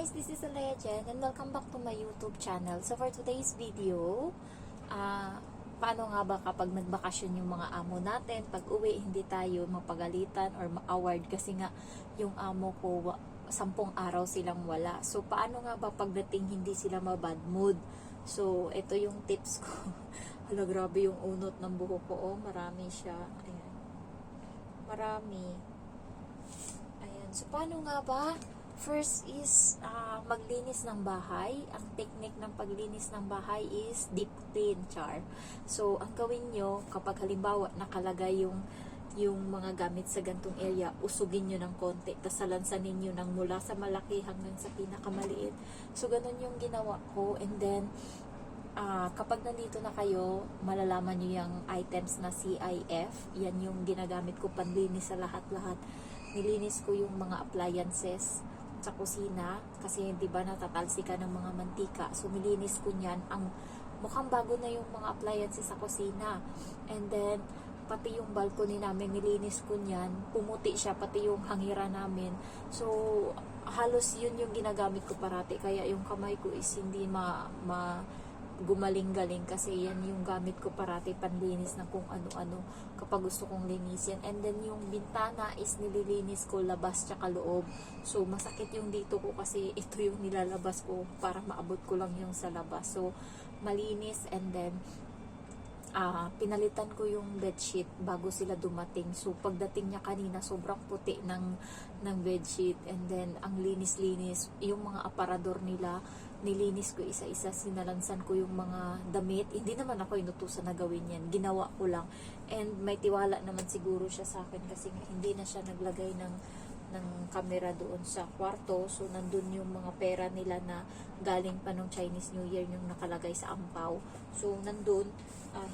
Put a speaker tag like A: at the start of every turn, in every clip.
A: guys, this is Alea Jen and welcome back to my YouTube channel. So for today's video, paano nga ba kapag nagbakasyon yung mga amo natin, pag uwi hindi tayo mapagalitan or ma-award kasi nga yung amo ko 10 araw silang wala. So paano nga ba pagdating hindi sila ma-bad mood? So ito yung tips ko. Hala, grabe yung unot ng buhok ko. Oh, marami siya. Ayan. Marami. Ayan. So paano nga ba? First is maglinis ng bahay. Ang technique ng paglinis ng bahay is deep clean, char. So, ang gawin nyo, kapag halimbawa nakalagay yung mga gamit sa gantong area, usugin nyo ng konti, tapos salansanin nyo ng mula sa malaki hanggang sa pinakamaliit. So, ganun yung ginawa ko. And then, kapag nandito na kayo, malalaman nyo yung items na CIF. Yan yung ginagamit ko panlinis sa lahat-lahat. Nilinis ko yung mga appliances sa kusina kasi di ba natatalsika ng mga mantika, so nilinis ko niyan. Ang mukhang bago na yung mga appliances sa kusina, and then pati yung balcony namin nilinis ko niyan, pumuti siya, pati yung hangira namin. So halos yun yung ginagamit ko parati, kaya yung kamay ko is hindi gumaling-galing kasi yan yung gamit ko parati panlinis ng kung ano-ano kapag gusto kong linisin. And then yung bintana is nililinis ko labas tsaka loob. So masakit yung dito ko kasi ito yung nilalabas ko para maabot ko lang yung sa labas. So malinis, and then pinalitan ko yung bedsheet bago sila dumating. So pagdating niya kanina, sobrang puti ng bedsheet, and then ang linis-linis. Yung mga aparador nila nilinis ko isa-isa, sinalansan ko yung mga damit. Hindi naman ako inutusan na gawin yan, ginawa ko lang. And may tiwala naman siguro siya sa akin kasi hindi na siya naglagay ng camera doon sa kwarto. So nandun yung mga pera nila na galing pa nung Chinese New Year yung nakalagay sa ampaw. So nandun,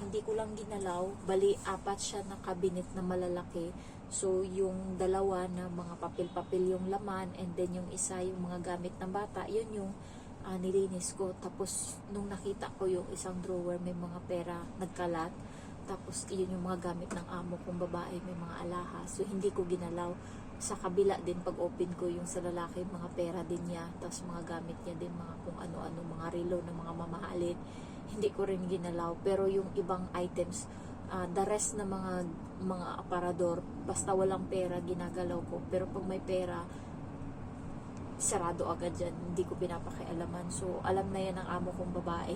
A: hindi ko lang ginalaw, bali 4 siya na cabinet na malalaki. So yung 2 na mga papel-papel yung laman, and then yung isa yung mga gamit ng bata, yun yung nilinis ko. Tapos nung nakita ko yung isang drawer may mga pera nagkalat, tapos yun yung mga gamit ng amo kong babae, may mga alahas, so hindi ko ginalaw. Sa kabila din, pag open ko yung sa lalaki, mga pera din niya, tapos mga gamit niya din, mga kung ano-ano, mga relo ng mga mamahalin, hindi ko rin ginalaw. Pero yung ibang items, the rest na mga aparador, basta walang pera ginagalaw ko. Pero pag may pera, sarado agad dyan, hindi ko pinapakialaman. So alam na yan ng amo kong babae.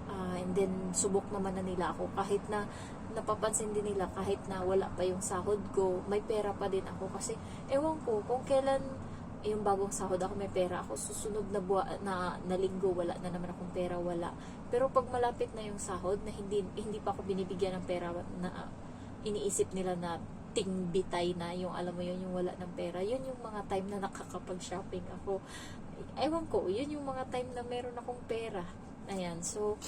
A: And then subok naman na nila ako, kahit na napapansin din nila, kahit na wala pa yung sahod ko, may pera pa din ako. Kasi ewan ko kung kailan yung bagong sahod ako may pera ako, susunod na linggo wala na naman akong pera, wala. Pero pag malapit na yung sahod na hindi pa ako binibigyan ng pera, na iniisip nila na tingbitay na, yung alam mo yun, yung wala ng pera, yun yung mga time na nakakapag-shopping ako. Ewan ko, yun yung mga time na meron akong pera. Ayan, so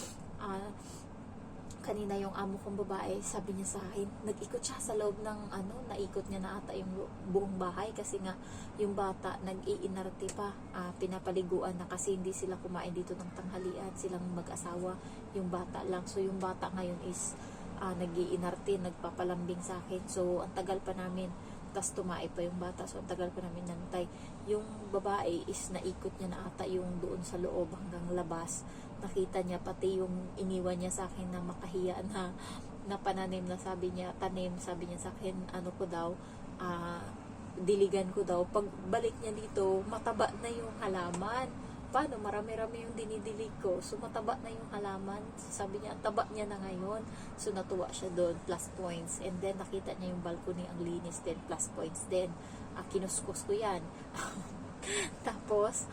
A: kanina yung amo kong babae, sabi niya sa akin, nag-ikot siya sa loob ng naikot niya na ata yung buong bahay kasi nga yung bata nag-iinarte pa, pinapaliguan na kasi hindi sila kumain dito ng tanghalian, silang mag-asawa, yung bata lang. So yung bata ngayon is nag-iinarte, nagpapalambing sa akin. So ang tagal pa namin, tas tumae pa yung bata, so ang tagal pa namin nantay. Yung babae is naikot niya na ata yung doon sa loob hanggang labas. Nakita niya pati yung iniwan niya sa akin na makahiya na pananim na, sabi niya sa akin, ano ko daw, diligan ko daw. Pagbalik niya dito, mataba na yung halaman. Paano? Marami-rami yung dinidilig ko. So, mataba na yung halaman. Sabi niya, taba niya na ngayon. So, natuwa siya doon. Plus points. And then, nakita niya yung balcony, ang linis din. Plus points din. Kinuskus ko yan. Tapos,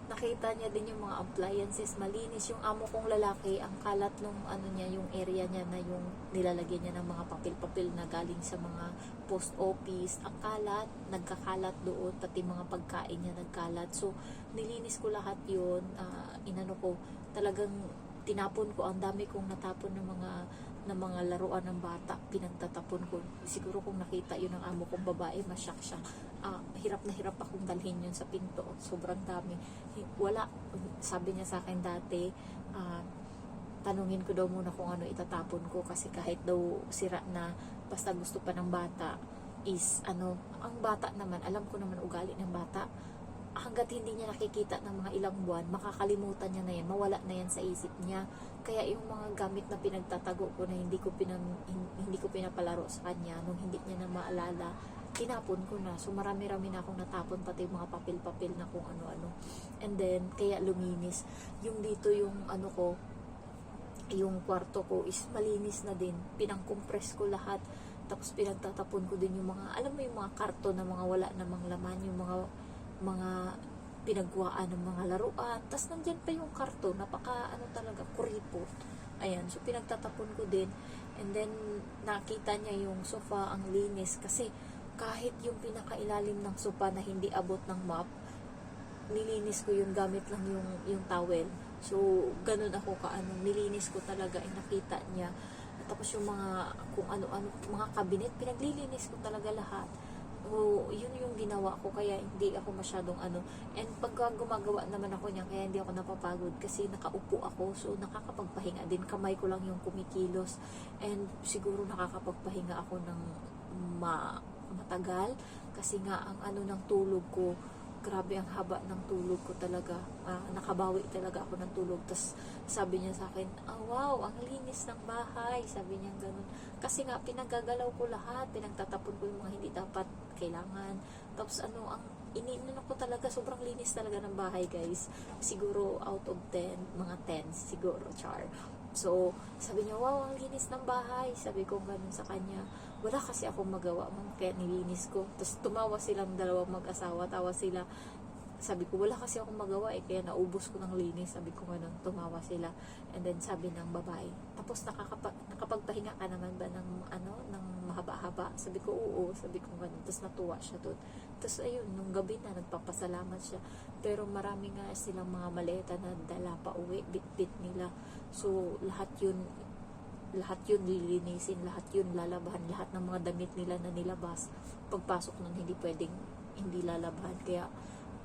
A: nakita niya din yung mga appliances, malinis. Yung amo kong lalaki, ang kalat nung yung area niya na yung nilalagyan niya ng mga papel-papel na galing sa mga post office, ang kalat, nagkakalat doon, pati mga pagkain niya nagkalat. So nilinis ko lahat yun. Talagang tinapon ko, ang dami kong natapon ng mga laruan ng bata, pinagtatapon ko. Siguro kung nakita yun ng amo kong babae, masyak siya. Hirap na hirap akong dalhin yun sa pinto, sobrang dami. Wala, sabi niya sa akin dati, tanungin ko daw muna kung ano itatapon ko, kasi kahit daw sira na, basta gusto pa ng bata is ang bata naman, alam ko naman ugali ng bata, hanggat hindi niya nakikita ng mga ilang buwan, makakalimutan niya na yan, mawala na yan sa isip niya. Kaya yung mga gamit na pinagtatago ko na hindi ko pinapalaro sa kanya, nung hindi niya na maalala, tinapon ko na. So marami-rami na akong natapon, pati yung mga papel-papel na kung ano-ano. And then, kaya luminis. Yung dito yung ano ko, yung kwarto ko is malinis na din. Pinang-compress ko lahat. Tapos pinagtatapon ko din yung mga, alam mo yung mga karton na mga wala namang laman, yung mga pinagwaan ng mga laruan. Tapos nandyan pa yung karton, napaka ano talaga, kuripot. Ayan, so pinagtatapon ko din. And then nakita niya yung sofa ang linis kasi kahit yung pinakailalim ng sofa na hindi abot ng mop, nilinis ko yung gamit lang yung towel. So ganun ako nilinis ko talaga, nakita niya. Tapos yung mga kung ano-ano, mga cabinet, pinaglilinis ko talaga lahat. So, yun yung ginawa ko, kaya hindi ako masyadong And pag gumagawa naman ako niyan, kaya hindi ako napapagod kasi nakaupo ako, so nakakapagpahinga din. Kamay ko lang yung kumikilos. And siguro nakakapagpahinga ako ng matagal kasi nga ang ng tulog ko, grabe ang haba ng tulog ko talaga. Nakabawi talaga ako ng tulog. Tapos sabi niya sa akin, wow, ang linis ng bahay. Sabi niya ganun. Kasi nga, pinagagalaw ko lahat. Pinagtatapon ko yung mga hindi dapat kailangan. Tapos ang iniinan ko talaga, sobrang linis talaga ng bahay, guys. Siguro out of 10, mga 10 siguro, char. So, sabi niya, wow, ang linis ng bahay. Sabi ko ganun sa kanya. Wala kasi akong magawa, kaya nilinis ko. Tapos tumawa silang dalawang mag-asawa, tawa sila. Sabi ko, wala kasi akong magawa kaya naubos ko ng linis. Sabi ko ganun, tumawa sila. And then sabi ng babae, tapos nakapagpahinga ka naman ba ng ng mahaba-haba? Sabi ko, oo. Sabi ko ganun. Tapos natuwa siya doon. Tapos ayun, nung gabi na, nagpapasalamat siya. Pero marami nga silang mga maleta na dala pa uwi, bit-bit nila. So, lahat yun lilinisin, lahat yun lalabahan, lahat ng mga damit nila na nilabas. Pagpasok nun, hindi lalabahan. Kaya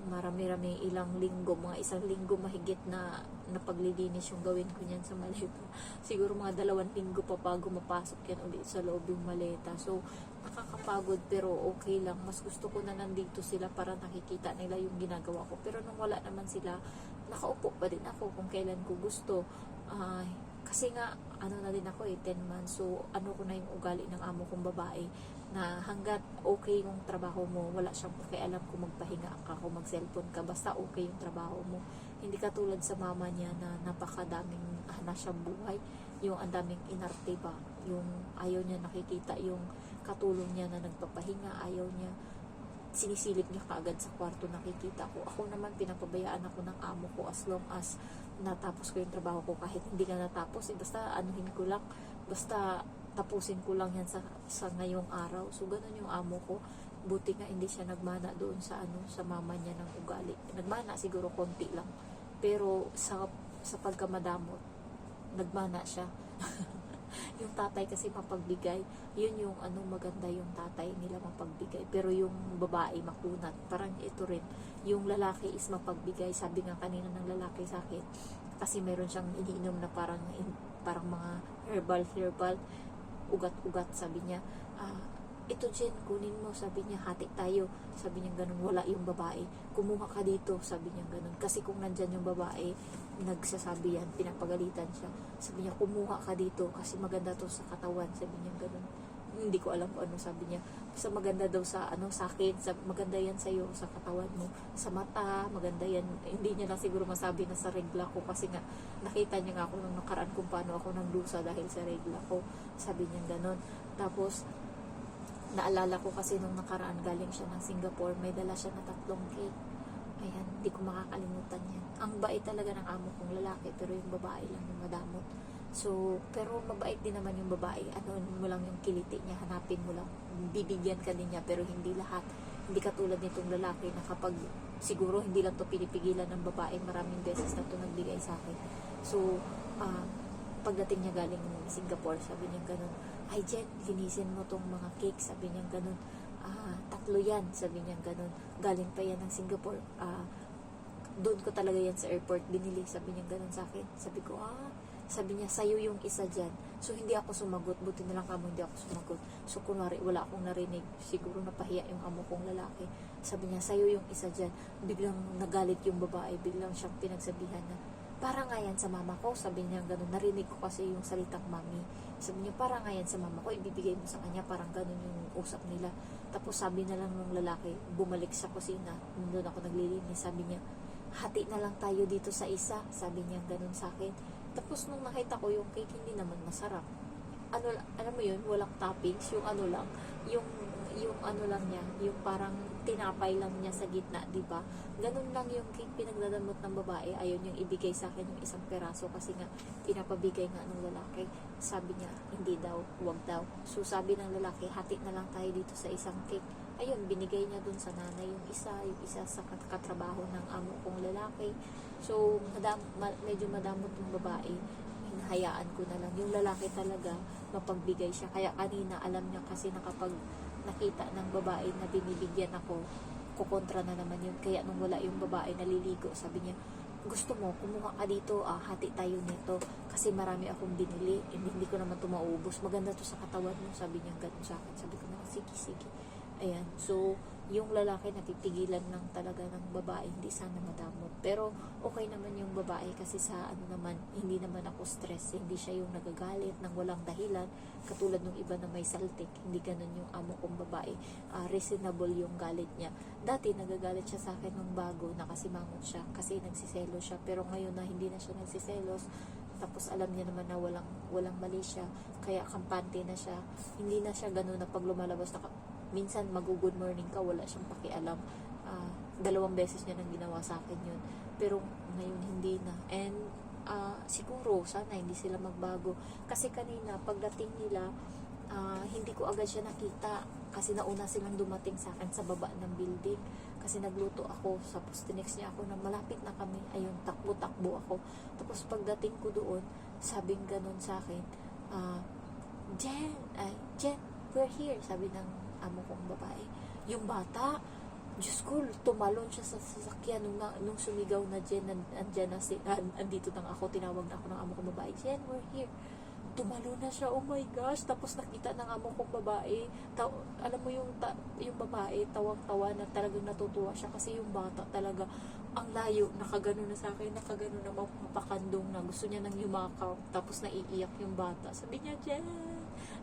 A: marami-rami, ilang linggo, mga isang linggo mahigit na paglilinis yung gawin ko niyan sa maleta. Siguro mga 2 linggo pa bago mapasok yan ulit sa loob yung maleta. So, nakakapagod pero okay lang. Mas gusto ko na nandito sila para nakikita nila yung ginagawa ko. Pero nung wala naman sila, nakaupo pa din ako kung kailan ko gusto. Kasi nga, na din ako 10 months. So, ko na yung ugali ng amo kong babae na hanggat okay yung trabaho mo, wala siyang pakialam kung magpahinga ka, kung mag-cellphone ka, basta okay yung trabaho mo. Hindi katulad sa mama niya na napakadaming na siyang buhay, yung ang daming inarte ba, yung ayaw niya nakikita yung katulong niya na nagpapahinga, ayaw niya, sinisilip niya kaagad sa kwarto, nakikita ko. Ako naman, pinapabayaan ako ng amo ko as long as natapos ko yung trabaho ko. Kahit hindi ka natapos, basta anuhin ko lang, basta tapusin ko lang yan sa ngayong araw. So, ganun yung amo ko. Buti nga hindi siya nagmana doon sa sa mama niya ng ugali. Nagmana siguro konti lang. Pero sa pagkamadamot, nagmana siya. Yung tatay kasi mapagbigay. Yun yung maganda yung tatay nila mapagbigay. Pero yung babae makunat. Parang ito rin. Yung lalaki is mapagbigay. Sabi nga kanina ng lalaki sa akin, kasi meron siyang iniinom na parang mga herbal, ugat-ugat, sabi niya. Ito Jen, kunin mo, sabi niya, hati tayo. Sabi niya ganun, wala yung babae. Kumuha ka dito, sabi niya ganun. Kasi kung nandyan yung babae, nagsasabi yan, pinapagalitan siya. Sabi niya, kumuha ka dito kasi maganda to sa katawan, sabi niya ganun. Hindi ko alam kung ano sabi niya. Basta maganda daw sa akin, maganda yan sa'yo, sa katawan mo, sa mata, maganda yan. Hindi niya lang siguro masabi na sa regla ko kasi nga nakita niya nga ako nung nakaraan kung paano ako naglusa dahil sa regla ko. Sabi niya ganun. Tapos naalala ko kasi nung nakaraan galing siya ng Singapore, may dala siya na 3 cake. Ayan, hindi ko makakalimutan yan. Ang bait talaga ng amo kong lalaki, pero yung babae lang yung madamot. So, pero mabait din naman yung babae. Mo lang yung kiliti niya, hanapin mo lang. Bibigyan ka din niya, pero hindi lahat. Hindi katulad nitong lalaki na kapag siguro hindi lang to pinipigilan ng babae, maraming beses na to nagbigay sa akin. So, pagdating niya galing Singapore, sabi niya ganun, ay Jen, linisin mo tong mga cake, sabi niya ganun. 3 yan, sabi niya ganun. Galing pa yan ng Singapore. Doon ko talaga yan sa airport binili, sabi niya ganun sa akin. Sabi ko, Sabi niya, sa'yo yung isa dyan. So, hindi ako sumagot. Buti na lang kamo, hindi ako sumagot. So, kunwari, wala akong narinig. Siguro napahiya yung amo kong lalaki. Sabi niya, sa'yo yung isa dyan. Biglang nagalit yung babae. Biglang siyang pinagsabihan na, para nga yan sa mama ko. Sabi niya ganun. Narinig ko kasi yung salitang mami. Sabi niya, para nga yan sa mama ko. Ibibigay mo sa kanya. Parang ganun yung usap nila. Tapos sabi na lang ng lalaki, bumalik sa kusina. Nandun ako naglilinis. Sabi niya, hati na lang tayo dito sa isa. Sabi niya ganun sa akin. Tapos nung nakita ko yung cake, hindi naman masarap. Alam mo yun, walang toppings, yung ano lang, yung ano lang niya, yung parang tinapay lang niya sa gitna, di ba? Ganun lang yung cake pinagdadamot ng babae. Ayun yung ibigay sa akin yung isang peraso kasi nga pinapabigay nga ng lalaki. Sabi niya, hindi daw, huwag daw. So sabi ng lalaki, hati na lang tayo dito sa isang cake. Ayun, binigay niya dun sa nanay yung isa sa katrabaho ng amo kong lalaki. So, medyo madamot yung babae. Hinahayaan ko na lang. Yung lalaki talaga, mapagbigay siya. Kaya kanina, alam niya kasi na kapag nakita ng babae na binibigyan ako, kukontra na naman yun. Kaya nung wala yung babae naliligo, sabi niya, gusto mo, kumuha ka dito, hati tayo nito. Kasi marami akong binili. Hindi ko naman tumaubos. Maganda to sa katawan mo. Sabi niya ganun sa akin. Sabi ko na, sige. Ayan. So, yung lalaki napipigilan lang talaga ng babae, hindi sana madamot. Pero okay naman yung babae kasi sa ano naman, hindi naman ako stress, hindi siya yung nagagalit ng walang dahilan, katulad ng iba na may saltik. Hindi ganun yung amo kong babae. Reasonable yung galit niya. Dati nagagalit siya sa akin nung bago, nakasimangot siya kasi nagsiselos siya, pero ngayon na hindi na siya nagsiselos, tapos alam niya naman na walang mali siya, kaya kampante na siya. Hindi na siya ganun na pag lumalabas minsan mag-good morning ka, wala siyang pakialam. 2 beses niya nang ginawa sa akin yun. Pero ngayon hindi na. And siguro sana hindi sila magbago. Kasi kanina pagdating nila, hindi ko agad siya nakita. Kasi nauna silang dumating sa akin sa baba ng building. Kasi nagluto ako. Tapos tinext niya ako na malapit na kami. Ayun, takbo-takbo ako. Tapos pagdating ko doon, sabing ganun sa akin, Jen, we're here. Sabi ng amo kong babae. Yung bata, Diyos ko, tumalon siya sa sasakyan nung sumigaw na Jen, andito nang ako, tinawag na ako ng amo kong babae, Jen, we're here. Tumalo na siya, oh my gosh. Tapos nakita ng amo kong babae, alam mo yung babae, tawang-tawa na talagang natutuwa siya kasi yung bata talaga, ang layo, nakagano na sa akin, nakagano na mapakandong na, gusto niya nang yumakaw, tapos naiiyak yung bata. Sabi niya, Jen,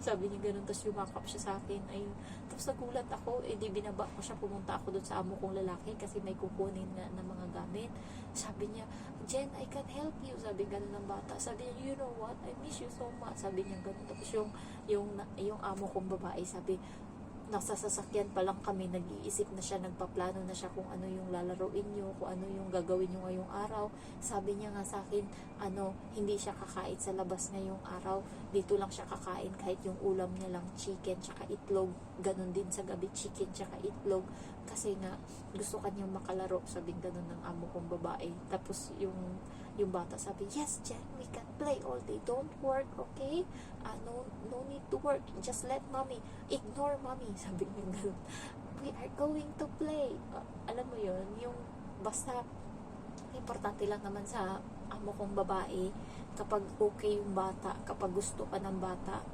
A: sabi niya ganun, tapos yumakap siya sa akin. Ayun. Tapos nagulat ako, di binaba ko siya, pumunta ako doon sa amo kong lalaki kasi may kukunin nga ng mga gamit. Sabi niya, Jen, I can help you. Sabi ganun ng bata. Sabi niya, you know what, I miss you so much. Sabi niya ganun. Tapos yung amo kong babae, sabi, nasa sasakyan pa lang kami, nag-iisip na siya, nagpaplano na siya kung ano yung lalaroin nyo, kung ano yung gagawin nyo ngayong araw. Sabi niya nga sa akin, hindi siya kakain sa labas ngayong araw, dito lang siya kakain kahit yung ulam niya lang chicken tsaka itlog, ganun din sa gabi, chicken tsaka itlog, kasi nga gusto kanyang makalaro, sabi ganun ng amo kong babae. Tapos yung bata sabi, yes Jen, we can play all day, don't work, okay? No need to work, just let mommy, ignore mommy, sabi niya gano'n. We are going to play. Alam mo yun, yung basta importante lang naman sa amo kong babae, kapag okay yung bata, kapag gusto ka ng bata,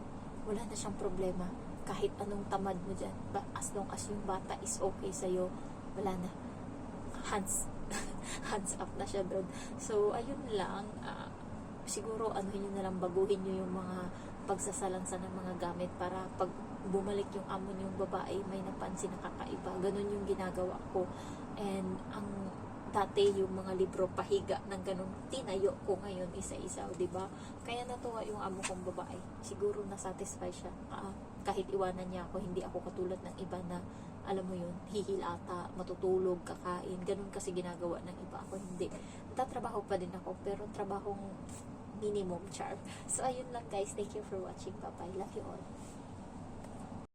A: wala na siyang problema. Kahit anong tamad mo dyan, as long as yung bata is okay sa'yo, wala na. Hands up na siya doon. So, ayun lang. Siguro, yun na lang, baguhin nyo yung mga pagsasalansan ng mga gamit para pag bumalik yung amo niyong babae, may napansin na kakaiba. Ganun yung ginagawa ko. And, dati yung mga libro pahiga ng ganun, tinayo ko ngayon isa-isa, diba? Kaya natuwa yung amo kong babae. Siguro nasatisfy siya. Kahit iwanan niya ako, hindi ako katulad ng iba na, alam mo yun, hihilata, matutulog, kakain, ganun kasi ginagawa ng iba. Ako hindi. Tatrabaho pa din ako, pero trabahong minimum, char. So, ayun lang guys. Thank you for watching. Bye-bye. Love you all.